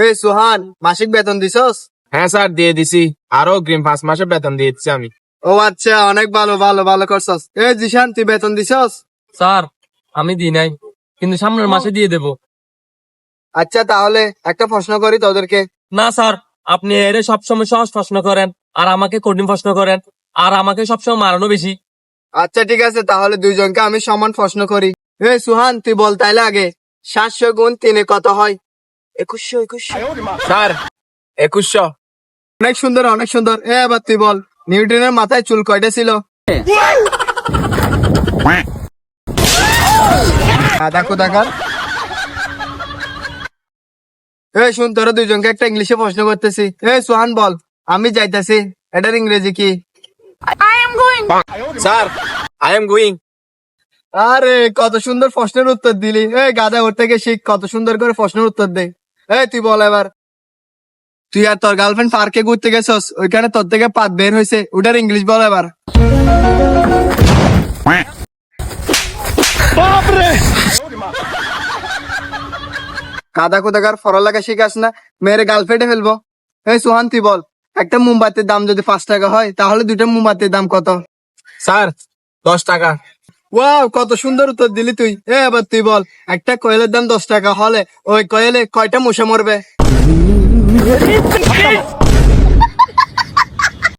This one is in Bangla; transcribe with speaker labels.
Speaker 1: এই সুহান, মাসিক বেতন দিছস?
Speaker 2: হ্যাঁ স্যার, দিয়ে দিছি। আরো অগ্রিম 5 মাসের বেতন দিয়ে দিচ্ছি আমি।
Speaker 1: ও আচ্ছা, অনেক ভালো ভালো ভালো করছস। এই জিশান, তুই বেতন দিছস?
Speaker 3: স্যার আমি দিই নাই, কিন্তু সামনের মাসে দিয়ে দেব।
Speaker 1: আচ্ছা, তাহলে একটা প্রশ্ন করি তোদেরকে।
Speaker 3: না স্যার, আপনি এর সবসময় সহজ প্রশ্ন করেন আর আমাকে কঠিন প্রশ্ন করেন, আর আমাকে সবসময় মারানো বেশি।
Speaker 1: আচ্ছা ঠিক আছে, তাহলে দুইজনকে আমি সমান প্রশ্ন করি। এই সুহান, তুই বল তাইলে আগে, 700 গুণ 3 কত হয়? 2100।
Speaker 2: স্যার 2100।
Speaker 1: অনেক সুন্দর অনেক সুন্দর। এবার তুই বল, নিউটনের মাথায় চুল কয়টা ছিল? দেখো দেখার। এই শুন, তোরা দুইজনকে একটা ইংলিশে প্রশ্ন করতেছি। এই সুহান বল, আমি যাইতাছি, এটার ইংরেজি কি?
Speaker 2: Sir I am going.
Speaker 1: আরে কত সুন্দর প্রশ্নের উত্তর দিলি। এই গাধা, ওর থেকে শিখ, কত সুন্দর করে প্রশ্নের উত্তর দে। এই তুই বল এবার, তুই আর তোর গার্লফ্রেন্ড পার্কে ঘুরতে গেছস, ওইখানে তোর থেকে পাত বের হয়েছে, ওটার ইংলিশ বল এবার। কাদা কোথাকার, পড়ালেখা শিখাস না, মেয়ের গার্লফ্রেন্ডে ফেলবো। এই সুহান তুই বল, একটা মোমবাতির দাম যদি 5 টাকা হয়, তাহলে দুইটা মোমবাতির দাম কত?
Speaker 2: স্যার 10 টাকা।
Speaker 1: ওয়াও, কত সুন্দর উত্তর দিলি তুই। এবার তুই বল, একটা কয়েলের দাম 10 টাকা হলে ওই কয়েলে কয়টা মশা মরবে?